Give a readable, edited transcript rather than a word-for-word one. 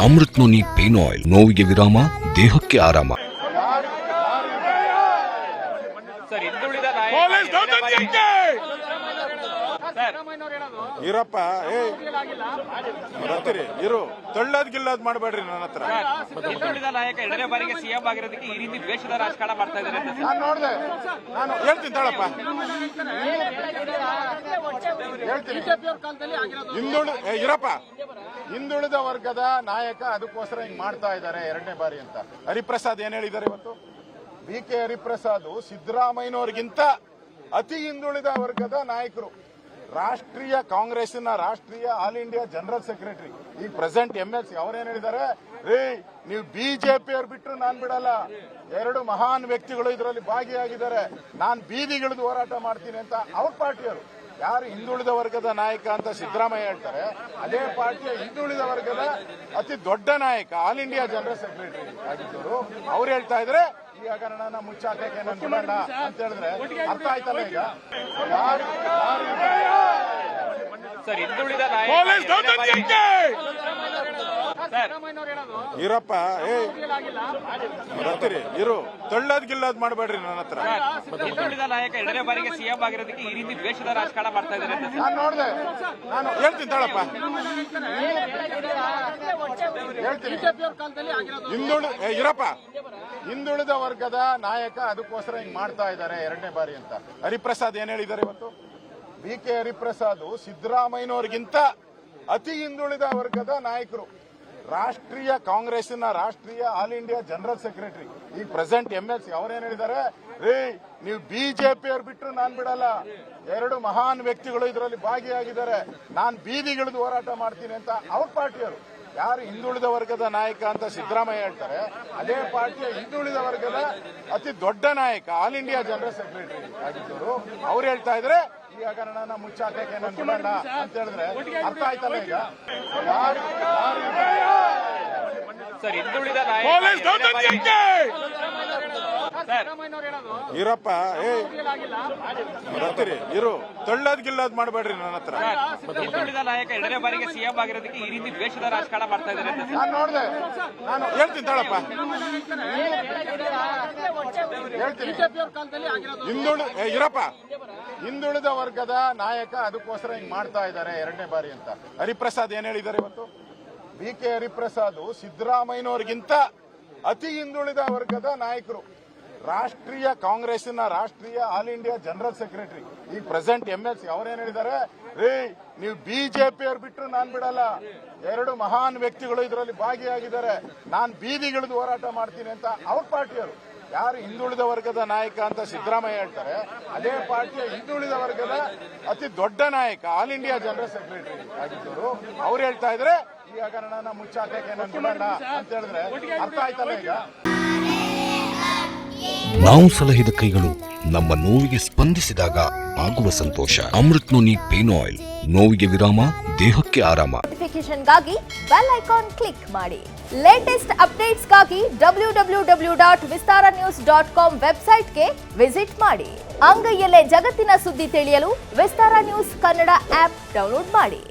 Amrit noni pain oil, ನೋವಿಗೆ ವಿರಾಮ, ದೇಹಕ್ಕೆ ಆರಾಮ. ಇರಪ್ಪ ಬರ್ತೀರಿ ಇರು, ತಳ್ಳದ್ ಗಿಲ್ಲದ್ ಮಾಡಬೇಡ್ರಿ ನನ್ನ ಹತ್ರ. ಹಿಂದುಳಿದ ನಾಯಕ ಎರಡನೇ ಬಾರಿಗೆ ಸಿಎಂ ಆಗಿರೋದಕ್ಕೆ ಈ ರೀತಿ ದ್ವೇಷದ ರಾಜಕಾರಣ ಮಾಡ್ತಾ ಇದ್ದಾರೆ. ನಾನು ನೋಡ್ದೆ, ನಾನು ಹೇಳ್ತೀನಿ ತಾಳಪ್ಪ. ಇರಪ್ಪ, ಹಿಂದುಳಿದ ವರ್ಗದ ನಾಯಕ ಅದಕ್ಕೋಸ್ಕರ ಹಿಂಗ್ ಮಾಡ್ತಾ ಇದ್ದಾರೆ ಎರಡನೇ ಬಾರಿ ಅಂತ. ಹರಿಪ್ರಸಾದ್ ಏನ್ ಹೇಳಿದ್ದಾರೆ ಇವತ್ತು? BK ಹರಿಪ್ರಸಾದ್ ಸಿದ್ದರಾಮಯ್ಯನವ್ರಿಗಿಂತ ಅತಿ ಹಿಂದುಳಿದ ವರ್ಗದ ನಾಯಕರು. ರಾಷ್ಟ್ರೀಯ ಕಾಂಗ್ರೆಸ್ನ ರಾಷ್ಟ್ರೀಯ ಆಲ್ ಇಂಡಿಯಾ ಜನರಲ್ ಸೆಕ್ರೆಟರಿ, ಈಗ ಪ್ರೆಸೆಂಟ್ MLC ಅವ್ರೇನ್ ಹೇಳಿದ್ದಾರೆ? ನೀವು BJP ಅವ್ರು ಬಿಟ್ಟರು ನಾನ್ ಬಿಡಲ್ಲ, ಎರಡು ಮಹಾನ್ ವ್ಯಕ್ತಿಗಳು ಇದರಲ್ಲಿ ಭಾಗಿಯಾಗಿದ್ದಾರೆ, ನಾನ್ ಬೀದಿಗಿಳಿದು ಹೋರಾಟ ಮಾಡ್ತೀನಿ ಅಂತ ಅವ್ರ ಪಾರ್ಟಿಯವರು. ಯಾರು ಹಿಂದುಳಿದ ವರ್ಗದ ನಾಯಕ ಅಂತ ಸಿದ್ದರಾಮಯ್ಯ ಹೇಳ್ತಾರೆ, ಅದೇ ಪಾರ್ಟಿಯ ಹಿಂದುಳಿದ ವರ್ಗದ ಅತಿ ದೊಡ್ಡ ನಾಯಕ ಆಲ್ ಇಂಡಿಯಾ ಜನರಲ್ ಸೆಕ್ರೆಟರಿ ಆಗಿದ್ದವರು ಅವ್ರು ಹೇಳ್ತಾ ಇದ್ರೆ ಈ ಹಗರಣನ ಮುಚ್ಚಾಕಕ್ಕೆ ನಾನು ಬಿಡೋಣ ಅಂತ ಹೇಳಿದ್ರೆ ಅರ್ಥ ಆಯ್ತಲ್ಲ? ಈಗ ಸರ್, ಹಿಂದುಳಿದ ಇರಪ್ಪ ಬರ್ತೀರಿ ಇರು, ತಳ್ಳದ್ ಗಿಲ್ಲದ್ ಮಾಡಬೇಡ್ರಿ ನನ್ನ ಹತ್ರ. ಹಿಂದುಳಿದ ನಾಯಕ ಎರಡನೇ ಬಾರಿಗೆ ಸಿಎಂ ಆಗಿರೋದಕ್ಕೆ ಈ ರೀತಿ ದ್ವೇಷದ ರಾಜಕಾರಣ ಮಾಡ್ತಾ ಇದ್ದಾರೆ. ನಾನು ನೋಡ್ದೆ, ನಾನು ಹೇಳ್ತೀನಿ ತಾಳಪ್ಪ. ಇರಪ್ಪ, ಹಿಂದುಳಿದ ವರ್ಗದ ನಾಯಕ ಅದಕ್ಕೋಸ್ಕರ ಹಿಂಗ್ ಮಾಡ್ತಾ ಇದ್ದಾರೆ ಎರಡನೇ ಬಾರಿ ಅಂತ. ಹರಿಪ್ರಸಾದ್ ಏನ್ ಹೇಳಿದ್ದಾರೆ ಇವತ್ತು? BK ಹರಿಪ್ರಸಾದ್ ಸಿದ್ದರಾಮಯ್ಯನವ್ರಿಗಿಂತ ಅತಿ ಹಿಂದುಳಿದ ವರ್ಗದ ನಾಯಕರು. ರಾಷ್ಟ್ರೀಯ ಕಾಂಗ್ರೆಸ್ನ ರಾಷ್ಟ್ರೀಯ ಆಲ್ ಇಂಡಿಯಾ ಜನರಲ್ ಸೆಕ್ರೆಟರಿ, ಈಗ ಪ್ರೆಸೆಂಟ್ MLC ಅವ್ರೇನ್ ಹೇಳಿದ್ದಾರೆ? ನೀವು BJP ಅವ್ರು ಬಿಟ್ಟರು ನಾನ್ ಬಿಡಲ್ಲ, ಎರಡು ಮಹಾನ್ ವ್ಯಕ್ತಿಗಳು ಇದರಲ್ಲಿ ಭಾಗಿಯಾಗಿದ್ದಾರೆ, ನಾನ್ ಬೀದಿಗಿಳಿದು ಹೋರಾಟ ಮಾಡ್ತೀನಿ ಅಂತ ಅವ್ರ ಪಾರ್ಟಿಯವರು. ಯಾರು ಹಿಂದುಳಿದ ವರ್ಗದ ನಾಯಕ ಅಂತ ಸಿದ್ದರಾಮಯ್ಯ ಹೇಳ್ತಾರೆ, ಅದೇ ಪಾರ್ಟಿಯ ಹಿಂದುಳಿದ ವರ್ಗದ ಅತಿ ದೊಡ್ಡ ನಾಯಕ ಆಲ್ ಇಂಡಿಯಾ ಜನರಲ್ ಸೆಕ್ರೆಟರಿ ಆಗಿದ್ದವರು ಅವ್ರು ಹೇಳ್ತಾ ಇದ್ರೆ ಈ ಹಗರಣನ ಮುಚ್ಚಾಕಕ್ಕೆ ನಾನು ಬಿಡೋಣ ಅಂತ ಹೇಳಿದ್ರೆ ಅರ್ಥ ಆಯ್ತಲ್ಲ? ಈಗ ಸರ್, ಹಿಂದುಳಿದ ಇರಪ್ಪ ಬರ್ತೀರಿ ಇರು, ತಳ್ಳದ್ ಗಿಲ್ಲದ್ ಮಾಡಬೇಡ್ರಿ ನನ್ನ ಹತ್ರ. ಹಿಂದುಳಿದ ನಾಯಕ ಎರಡನೇ ಬಾರಿಗೆ ಸಿಎಂ ಆಗಿರೋದಕ್ಕೆ ಈ ರೀತಿ ದ್ವೇಷದ ರಾಜಕಾರಣ ಮಾಡ್ತಾ ಇದ್ದಾರೆ. ನಾನು ನೋಡ್ದೆ, ನಾನು ಹೇಳ್ತೀನಿ ತಾಳಪ್ಪ. ಇರಪ್ಪ, ಹಿಂದುಳಿದ ವರ್ಗದ ನಾಯಕ ಅದಕ್ಕೋಸ್ಕರ ಹಿಂಗ್ ಮಾಡ್ತಾ ಇದ್ದಾರೆ ಎರಡನೇ ಬಾರಿ ಅಂತ. ಹರಿಪ್ರಸಾದ್ ಏನ್ ಹೇಳಿದ್ದಾರೆ ಇವತ್ತು? BK ಹರಿಪ್ರಸಾದ್ ಸಿದ್ದರಾಮಯ್ಯನವ್ರಿಗಿಂತ ಅತಿ ಹಿಂದುಳಿದ ವರ್ಗದ ನಾಯಕರು. ರಾಷ್ಟ್ರೀಯ ಕಾಂಗ್ರೆಸ್ನ ರಾಷ್ಟ್ರೀಯ ಆಲ್ ಇಂಡಿಯಾ ಜನರಲ್ ಸೆಕ್ರೆಟರಿ, ಈಗ ಪ್ರೆಸೆಂಟ್ MLC ಅವ್ರೇನ್ ಹೇಳಿದ್ದಾರೆ? ನೀವು BJP ಅವ್ರು ಬಿಟ್ಟರು ನಾನ್ ಬಿಡಲ್ಲ, ಎರಡು ಮಹಾನ್ ವ್ಯಕ್ತಿಗಳು ಇದರಲ್ಲಿ ಭಾಗಿಯಾಗಿದ್ದಾರೆ, ನಾನ್ ಬೀದಿಗಿಳಿದು ಹೋರಾಟ ಮಾಡ್ತೀನಿ ಅಂತ ಅವ್ರ ಪಾರ್ಟಿಯವರು. ಯಾರು ಹಿಂದುಳಿದ ವರ್ಗದ ನಾಯಕ ಅಂತ ಸಿದ್ದರಾಮಯ್ಯ ಹೇಳ್ತಾರೆ, ಅದೇ ಪಾರ್ಟಿಯ ಹಿಂದುಳಿದ ವರ್ಗದ ಅತಿ ದೊಡ್ಡ ನಾಯಕ ಆಲ್ ಇಂಡಿಯಾ ಜನರಲ್ ಸೆಕ್ರೆಟರಿ ಆಗಿದ್ದವರು ಅವ್ರು ಹೇಳ್ತಾ ಇದ್ರೆ ಈ ಹಗರಣನ ಮುಚ್ಚಾಕಕ್ಕೆ ನಾನು ಬಿಡೋಣ ಅಂತ ಹೇಳಿದ್ರೆ ಅರ್ಥ ಆಯ್ತಲ್ಲ? ಈಗ ನಾವು ಸಲಹಿದ ಕೈಗಳು ನಮ್ಮ ನೋವಿಗೆ ಸ್ಪಂದಿಸಿದಾಗ ಆಗುವ ಸಂತೋಷ. ಅಮೃತ್ ನೋನಿ ಪೇನ್ ಆಯಿಲ್, ನೋವಿಗೆ ವಿರಾಮ, ದೇಹಕ್ಕೆ ಆರಾಮ. ನೋಟಿಫಿಕೇಶನ್ಗಾಗಿ ಬೆಲ್ ಐಕಾನ್ ಕ್ಲಿಕ್ ಮಾಡಿ. ಲೇಟೆಸ್ಟ್ ಅಪ್ಡೇಟ್ಸ್ಗಾಗಿ www.vistaranews.com ವೆಬ್ಸೈಟ್ಗೆ ವಿಸಿಟ್ ಮಾಡಿ. ಅಂಗೈಯಲ್ಲೇ ಜಗತ್ತಿನ ಸುದ್ದಿ ತಿಳಿಯಲು ವಿಸ್ತಾರ ನ್ಯೂಸ್ ಕನ್ನಡ ಆಪ್ ಡೌನ್ಲೋಡ್ ಮಾಡಿ.